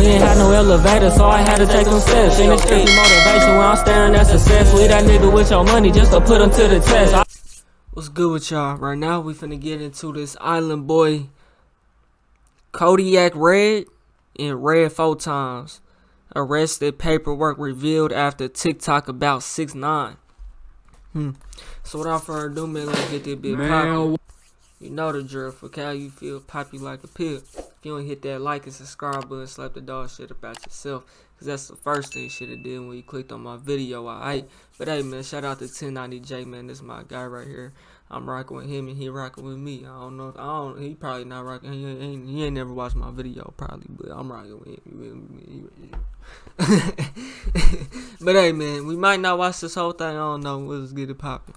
We ain't had no elevator, so I had to take them steps. And it's strictly motivation when I'm staring at success. Leave that nigga with your money just to put him to the test. What's good with y'all? Right now, we finna get into this island boy, KodiakRed and REDD4X. Arrested, paperwork revealed after TikTok about 6ix9ine. So without further ado, man, let's get this bit poppin'. You know the drill. For how you feel, pop you like a pill. If you don't hit that like and subscribe button, slap the dog shit about yourself. Cause that's the first thing you should have did when you clicked on my video, alright? But hey man, shout out to 1090J, man. This is my guy right here. I'm rocking with him and he rocking with me. He probably not rocking. He ain't never watched my video probably, but I'm rocking with him. But hey man, we might not watch this whole thing. I don't know. We'll just get it popping.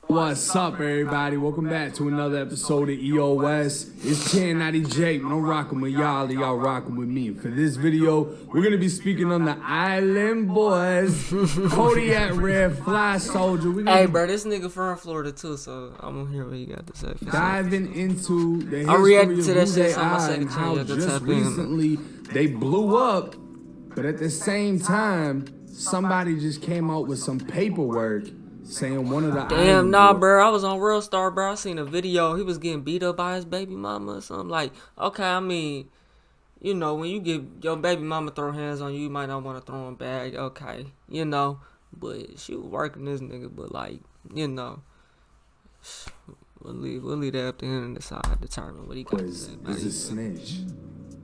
What's up, everybody? Welcome back to another episode of EOS. It's 1090J. I'm rocking with y'all, y'all rocking with me. For this video, we're gonna be speaking on the Island Boys, KodiakRed, Fly Soldier. Hey, bro, this nigga from Florida too, so I'm gonna hear what you got to say. Diving into the I reacted to that history shit of on my who they are second and how channel. just recently they blew up, but at the same time, somebody just came out with some paperwork saying one of the damn, nah, bro. I was on Real Star, bro. I seen a video. He was getting beat up by his baby mama or something. Like, okay, I mean, you know, when you get your baby mama throw hands on you, you might not want to throw them back. Okay, you know, but she was working this nigga. But like, you know, we'll leave that up to him to decide, determine what he got to say. Is a snitch.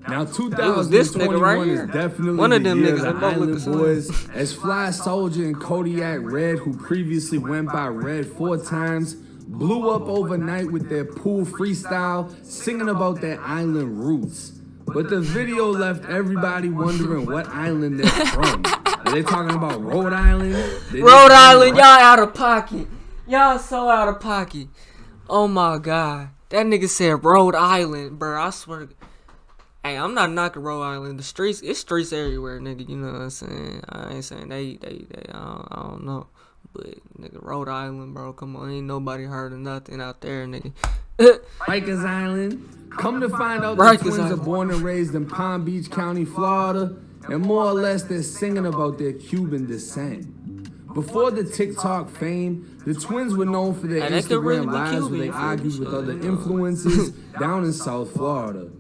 Now, It was this nigga right here. Is definitely One of them the year niggas. of the Island Boys, as Fly Soldier and KodiakRed, who previously went by REDD4X, blew up overnight with their pool freestyle, singing about their island roots. But the video left everybody wondering what island they're from. Are they talking about Rhode Island? Rhode Island, y'all out of pocket. Y'all so out of pocket. Oh my god. That nigga said Rhode Island, bro. I swear. Hey, I'm not knocking Rhode Island. The streets, it's streets everywhere, nigga. You know what I'm saying? I ain't saying they I don't know. But, nigga, Rhode Island, bro. Come on, ain't nobody heard of nothing out there, nigga. Rikers Island. Come to find out, the twins are born and raised in Palm Beach County, Florida. And more or less, they're singing about their Cuban descent. Before the TikTok fame, the twins were known for their Instagram lives where they argued with other influences down in South Florida.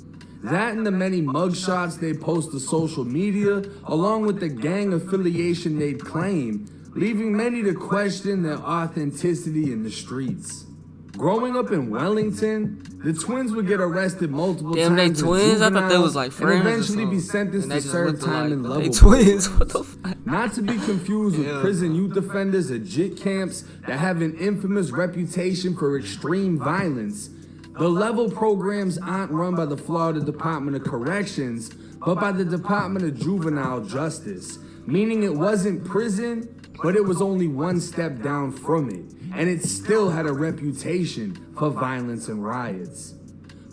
That and the many mugshots they post to social media, along with the gang affiliation they'd claim, leaving many to question their authenticity in the streets. Growing up in Wellington, the twins would get arrested multiple times. They twins? I thought they was like friends. And eventually be sentenced to serve time in level. They twins? What the fuck? Not to be confused with prison youth offenders or JIT camps that have an infamous reputation for extreme violence. The level programs aren't run by the Florida Department of Corrections, but by the Department of Juvenile Justice, meaning it wasn't prison, but it was only one step down from it, and it still had a reputation for violence and riots.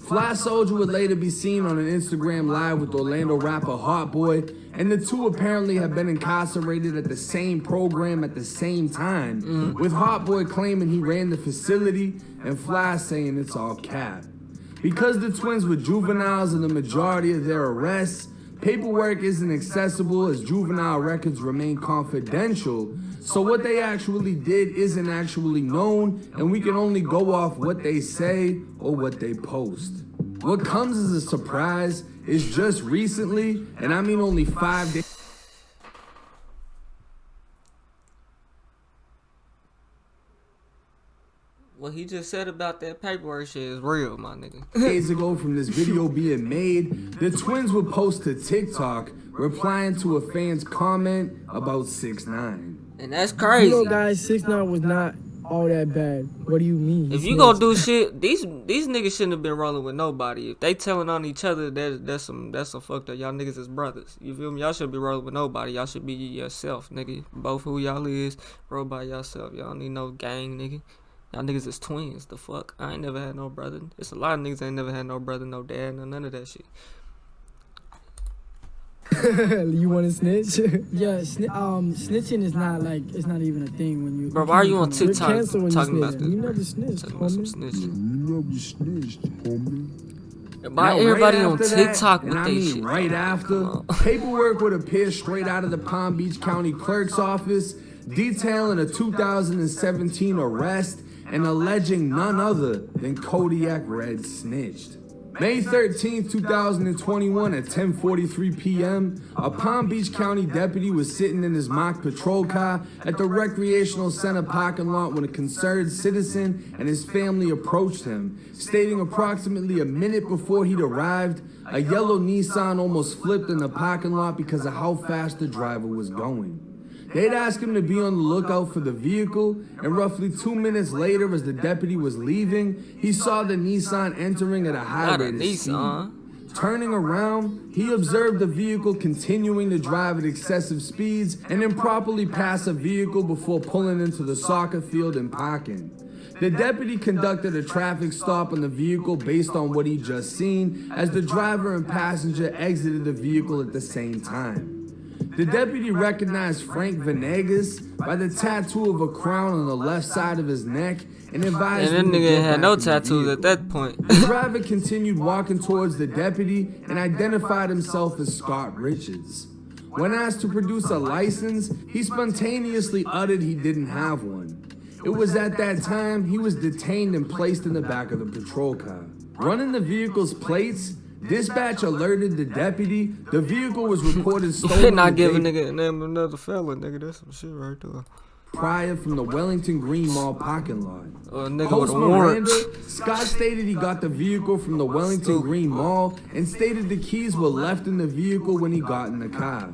Fly Soldier would later be seen on an Instagram Live with Orlando rapper Hot Boy, and the two apparently have been incarcerated at the same program at the same time, with Hot Boy claiming he ran the facility and Fly saying it's all cap. Because the twins were juveniles in the majority of their arrests, paperwork isn't accessible as juvenile records remain confidential, so what they actually did isn't actually known, and we can only go off what they say or what they post. What comes as a surprise is just recently, and I mean only 5 days. What he just said about that paperwork shit is real, my nigga. Days ago from this video being made, the twins would post to TikTok replying to a fan's comment about 6ix9ine. And that's crazy. You know, guys, 6ix9ine was not all that bad. What do you mean? If you gonna do shit, these niggas shouldn't have been rolling with nobody. If they telling on each other, that's some fucked up. Y'all niggas is brothers. You feel me? Y'all shouldn't be rolling with nobody. Y'all should be yourself, nigga. Both who y'all is, roll by yourself. Y'all need no gang, nigga. Y'all niggas is twins. The fuck? I ain't never had no brother. There's a lot of niggas ain't never had no brother, no dad, no none of that shit. You want to snitch? Yeah, snitching is not like, it's not even a thing when you. Bro, why are you on TikTok talking about this? You never snitched, talking about some snitching. You never snitched, homie. By everybody on after TikTok that, with and I they mean shit. right after, paperwork would appear straight out of the Palm Beach County Clerk's office detailing a 2017 arrest and alleging none other than KodiakRed snitched. May 13, 2021 at 10:43 p.m., a Palm Beach County deputy was sitting in his mock patrol car at the recreational center parking lot when a concerned citizen and his family approached him, stating approximately a minute before he'd arrived, a yellow Nissan almost flipped in the parking lot because of how fast the driver was going. They'd asked him to be on the lookout for the vehicle, and roughly 2 minutes later, as the deputy was leaving, he saw the Nissan entering at a high rate of speed. Turning around, he observed the vehicle continuing to drive at excessive speeds and improperly pass a vehicle before pulling into the soccer field and parking. The deputy conducted a traffic stop on the vehicle based on what he'd just seen, as the driver and passenger exited the vehicle at the same time. The deputy recognized Frank Venegas by the tattoo of a crown on the left side of his neck and advised him that to nigga get had back no in the tattoos vehicle. at that point. The driver continued walking towards the deputy and identified himself as Scott Richards. When asked to produce a license, he spontaneously uttered he didn't have one. It was at that time he was detained and placed in the back of the patrol car. Running the vehicle's plates, dispatch alerted the deputy. The vehicle was reported stolen. You not give a nigga the name of another fella, nigga. That's some shit right there. Prior from the Wellington Green Mall parking lot. A nigga Post with a warrant. Miranda, Scott stated he got the vehicle from the Wellington Green Mall and stated the keys were left in the vehicle when he got in the car.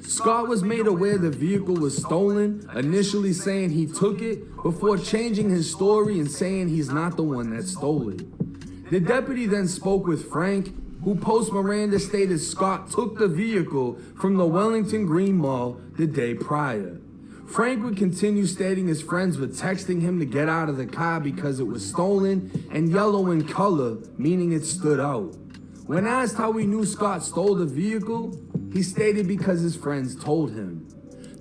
Scott was made aware the vehicle was stolen, initially saying he took it, before changing his story and saying he's not the one that stole it. The deputy then spoke with Frank, who post Miranda stated Scott took the vehicle from the Wellington Green Mall the day prior. Frank would continue stating his friends were texting him to get out of the car because it was stolen and yellow in color, meaning it stood out. When asked how he knew Scott stole the vehicle, he stated because his friends told him.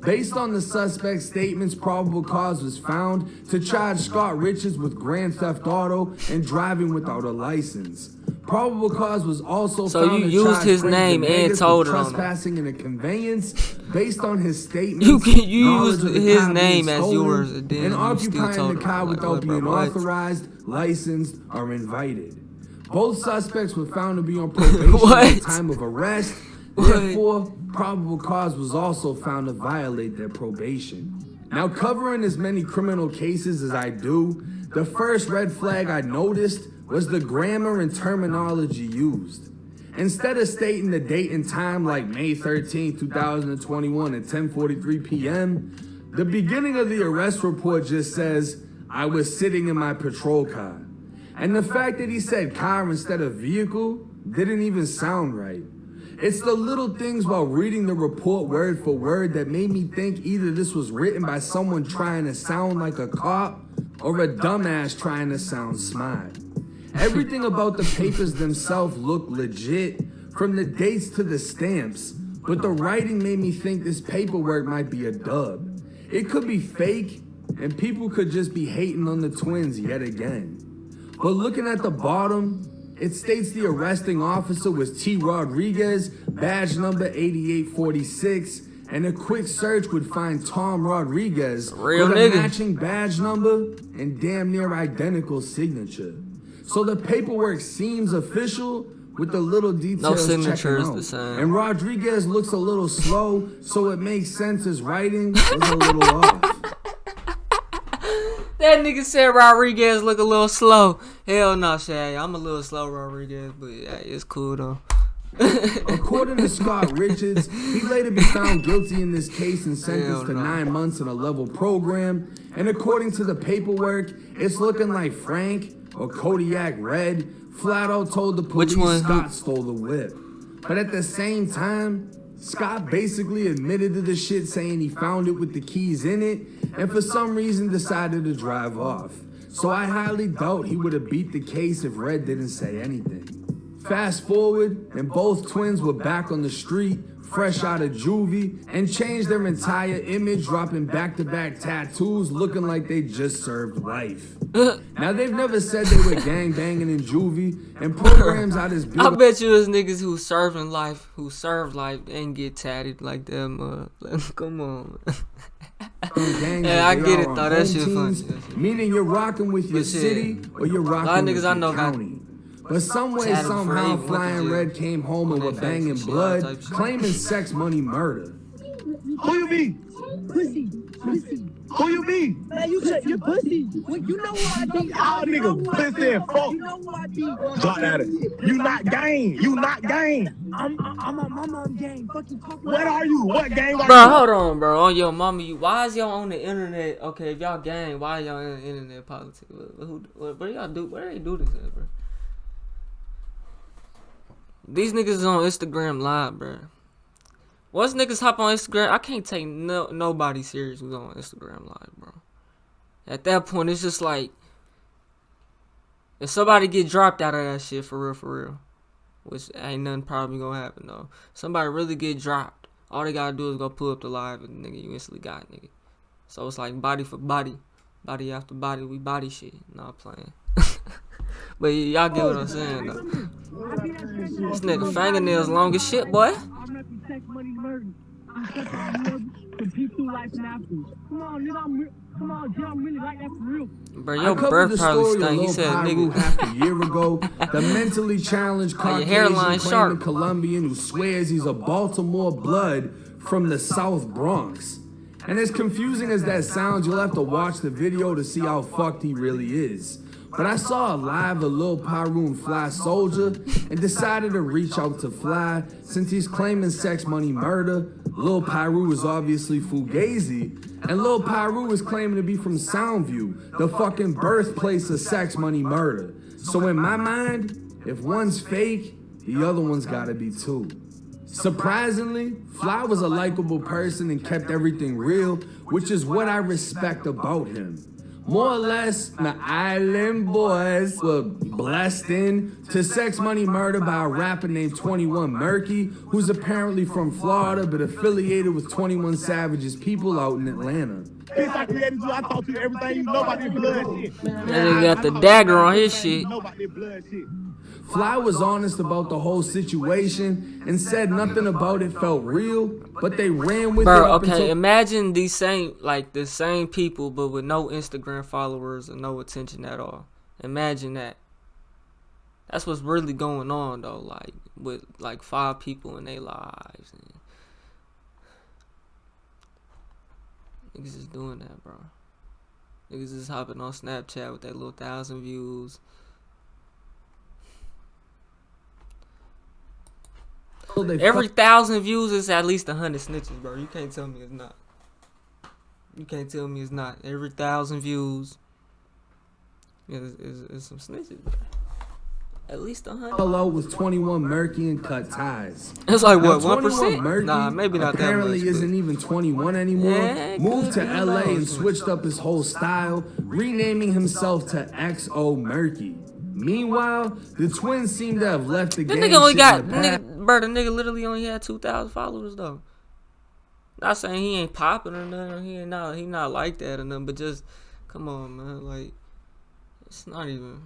Based on the suspect's statements, probable cause was found to charge Scott Richards with grand theft auto and driving without a license. Probable cause was also So found you to used charge his Frank name and Venegas told with it on him. trespassing in a conveyance based on his statements. You can use knowledge of the his car being name as stolen, yours, and then and you still occupying told the him, car like, without what, being bro, what? authorized, licensed, or invited. Both suspects were found to be on probation at What? the time of arrest. What? Therefore, probable cause was also found to violate their probation. Now, covering as many criminal cases as I do, the first red flag I noticed was the grammar and terminology used. Instead of stating the date and time like May 13, 2021 at 10:43 p.m., the beginning of the arrest report just says, "I was sitting in my patrol car." And the fact that he said car instead of vehicle didn't even sound right. It's the little things while reading the report word for word that made me think either this was written by someone trying to sound like a cop or a dumbass trying to sound smart. Everything about the papers themselves looked legit, from the dates to the stamps, but the writing made me think this paperwork might be a dub. It could be fake, and people could just be hating on the twins yet again. But looking at the bottom, it states the arresting officer was T. Rodriguez, badge number 8846, and a quick search would find Tom Rodriguez Real with nigga. a matching badge number and damn near identical signature. So the paperwork seems official with the little details signature checking is out. the same. And Rodriguez looks a little slow, so it makes sense his writing was a little off. That nigga said Rodriguez look a little slow. Hell no, Shay. I'm a little slow, Rodriguez, but yeah, it's cool though. According to Scott Richards, he later be found guilty in this case and sentenced to Hell no. 9 months in a level program. And according to the paperwork, it's looking like Frank or KodiakRed flat out told the police Which one? Scott stole the whip. But at the same time, Scott basically admitted to the shit, saying he found it with the keys in it and for some reason decided to drive off. So I highly doubt he would have beat the case if Red didn't say anything. Fast forward, and both twins were back on the street, fresh out of juvie, and changed their entire image, dropping back-to-back tattoos looking like they just served life. Now, they've never said they were gang banging in juvie, and programs out as big. I bet you it's niggas who serve life, and get tatted like them. Come on. Yeah, I get it though. That shit funny. Meaning you're rocking with your city or you're rocking with your county. But some way, somehow, Flying Red came home and were banging blood, claiming sex, money, murder. Who you be? Pussy. Who you be? Man, you're pussy. Well, you know what I be. Y'all nigga pussy and fuck. You know what I be. Drop that. You not gang. I'm on game. Fucking talk. What are you? What gang are you? Bro, hold on, bro. On your mama, why is y'all on the internet? Okay, if y'all gang, why y'all in the internet politics? What do y'all do? Where do they do this at, bro? These niggas is on Instagram Live, bro. Once niggas hop on Instagram, I can't take nobody serious who's on Instagram Live, bro. At that point, it's just like, if somebody get dropped out of that shit for real, which ain't nothing probably gonna happen though. Somebody really get dropped, all they gotta do is go pull up the live and nigga, you instantly got it, nigga. So it's like body for body, body after body, we body shit. Not playing. But y'all get what I'm saying though. This nigga fingernails long as shit, boy. Bro, your breath probably stank. He said, nigga. Half a year ago, the mentally challenged Caucasian claiming Colombian who swears he's a Baltimore blood from the South Bronx. And as confusing as that sounds, you'll have to watch the video to see how fucked he really is. But I saw a live of Lil Pyru and Fly Soldier and decided to reach out to Fly since he's claiming sex, money, murder. Lil Pyru is obviously Fugazi, and Lil Pyru is claiming to be from Soundview, the fucking birthplace of sex, money, murder. So in my mind, if one's fake, the other one's gotta be too. Surprisingly, Fly was a likable person and kept everything real, which is what I respect about him. More or less, the island boys were blessed into sex, money, murder by a rapper named 21 Murky, who's apparently from Florida but affiliated with 21 Savage's people out in Atlanta. Since I created you, I taught you everything you know about this blood shit. That nigga got the dagger on his shit. You know about this blood shit. Fly was honest about the whole situation and said nothing about it felt real, but they ran with it. Bro, okay, imagine the same people, but with no Instagram followers and no attention at all. Imagine that. That's what's really going on though, like with like 5 people in their lives. And niggas is doing that, bro. Niggas is hopping on Snapchat with that little 1,000 views. Every 1,000 views is at least 100 snitches, bro. You can't tell me it's not. You can't tell me it's not. Every 1,000 views is some snitches, bro. At least 100. Hello with 21 Murky and cut ties. It's like what, 1%? 1%? Nah, maybe not that much. Apparently isn't even 21 anymore. Yeah, moved to LA and switched up his whole style, renaming himself to XO Murky. Meanwhile, the twins seem to have left the game. The nigga only got, the nigga literally only had 2,000 followers though. Not saying he ain't popping or nothing. He not like that or nothing. But just, come on, man. Like, it's not even.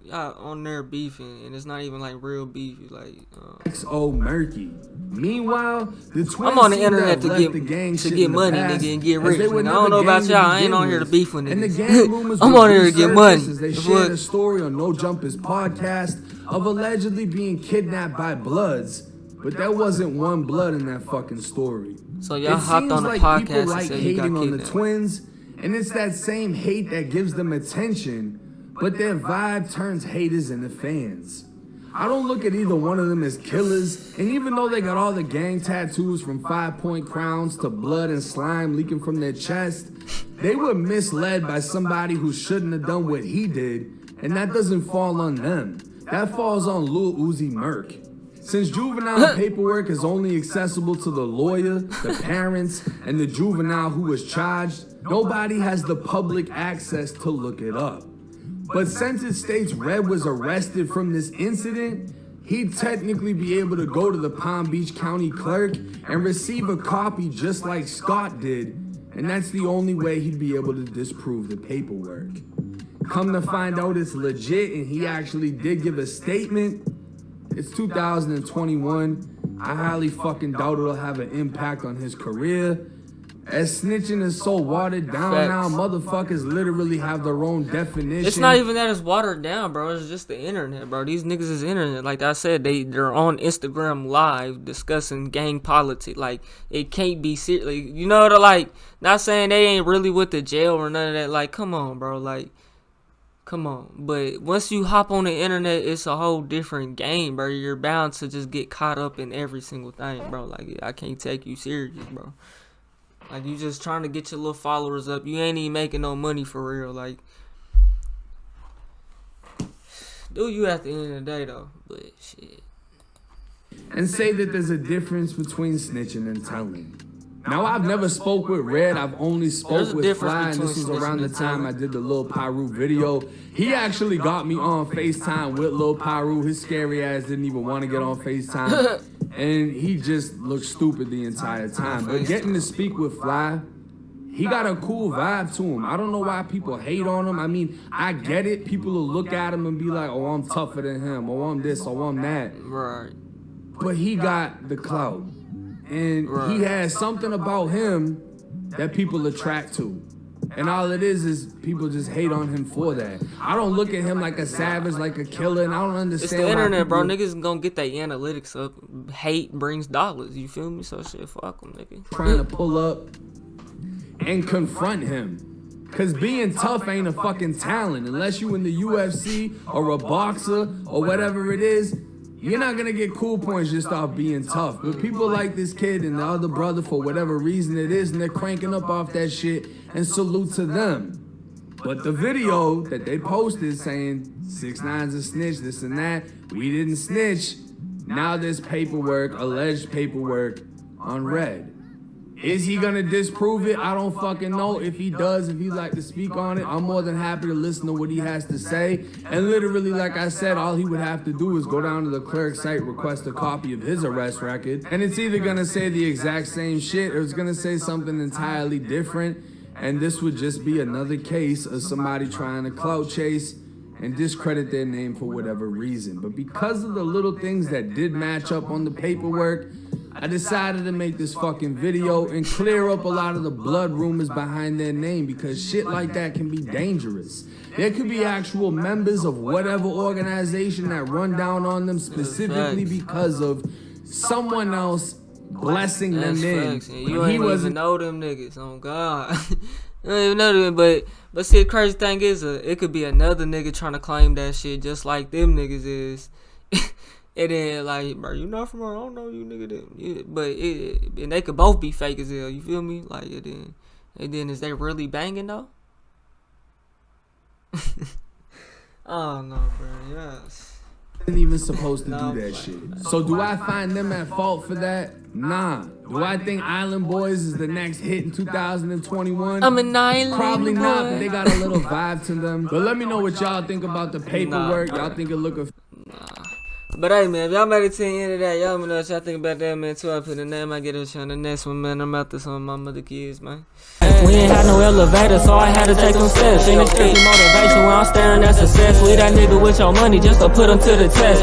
Y'all on there beefing, and it's not even like real beef. Like XO Murky. Meanwhile, the twins I'm on the internet to get money, past, nigga, and get rich. Nigga. I don't know about y'all. I ain't on here to beef with niggas. And the gang rumors I'm on here to get money. They shared a story on No Jumpers podcast of allegedly being kidnapped by Bloods, but there wasn't one blood in that fucking story. So y'all hopped on the podcast people and like said you got hating on the kidnapped. twins, and it's that same hate that gives them attention. But their vibe turns haters into fans. I don't look at either one of them as killers, and even though they got all the gang tattoos from 5-point crowns to blood and slime leaking from their chest, they were misled by somebody who shouldn't have done what he did, and that doesn't fall on them. That falls on Lil Uzi Murk. Since juvenile paperwork is only accessible to the lawyer, the parents, and the juvenile who was charged, nobody has the public access to look it up. But since it states Red was arrested from this incident, he'd technically be able to go to the Palm Beach County clerk and receive a copy just like Scott did, and that's the only way he'd be able to disprove the paperwork. come to find out it's legit and he actually did give a statement. It's 2021. I highly fucking doubt it'll have an impact on his career. As snitching is so watered down now, motherfuckers literally have their own definition. It's not even that it's watered down, bro. It's just the internet, bro. These niggas is internet. Like I said, they're on Instagram live discussing gang politics. Like, it can't be serious. Like, you know what? Like, not saying they ain't really with the jail or none of that. Like, come on, bro. Like, come on. But once you hop on the internet, it's a whole different game, bro. You're bound to just get caught up in every single thing, bro. Like, I can't take you serious, bro. Like, you just trying to get your little followers up. You ain't even making no money for real. Like, do you at the end of the day, though? But, shit. And say that there's a difference between snitching and telling. Now, I've never spoke with Red. I've only spoke with Fly, and this was around the time I did the Lil Pyru video. He actually got me on FaceTime with Lil Pyru. His scary ass didn't even want to get on FaceTime. And he just looked stupid the entire time. But getting to speak with Fly, he got a cool vibe to him. I don't know why people hate on him. I mean, I get it. People will look at him and be like, oh, I'm tougher than him. Oh, I'm this. Oh, I'm that. Right. But he got the clout. And he has something about him that people attract to. And all it is people just hate on him for that. I don't look at him like a savage, like a killer, and I don't understand. It's the internet, bro. Niggas gonna get their analytics up. Hate brings dollars, you feel me? So shit, fuck them, nigga. Trying to pull up and confront him. Cause being tough ain't a fucking talent. Unless you in the UFC or a boxer or whatever it is, you're not gonna get cool points just off being tough. But people like this kid and the other brother, for whatever reason it is, and they're cranking up off that shit, and salute to them. But the video that they posted saying 6ix9ine's a snitch, this and that, we didn't snitch. Now there's paperwork, alleged paperwork on REDD. Is he gonna disprove it? I don't fucking know. If he does, if he'd like to speak on it, I'm more than happy to listen to what he has to say. And literally, like I said, all he would have to do is go down to the clerk's site, request a copy of his arrest record, and it's either gonna say the exact same shit or it's gonna say something entirely different. And this would just be another case of somebody trying to clout chase and discredit their name for whatever reason. But because of the little things that did match up on the paperwork, I decided to make this fucking video and clear up a lot of the blood rumors behind their name, because shit like that can be dangerous. There could be actual members of whatever organization that run down on them specifically because of someone else blessing them in. You ain't even know them niggas, oh God. You don't even know them, but see, the crazy thing is, it could be another nigga trying to claim that shit just like them niggas is. And then, like, bro, you not from her, I don't know you nigga. Yeah, but and they could both be fake as hell, you feel me? Like, and then is they really banging, though? Oh, no, bro, yes. Isn't even supposed to do that shit. So do I find them at fault for that? Nah. Do I think Island Boys is the next hit in 2021? I'm an island Probably boy. not, but they got a little vibe to them. But let me know what y'all think about the paperwork. Y'all think it look a... But hey, man, if y'all made it to the end of that, y'all let me know what y'all think about that, man, too. I put the name, I get it on the next one, man. I'm out there some of my mother kids, man. We ain't had no elevator, so I had to take them steps. Ain't expecting motivation when I'm staring at success. Leave that nigga with your money just to put him to the test.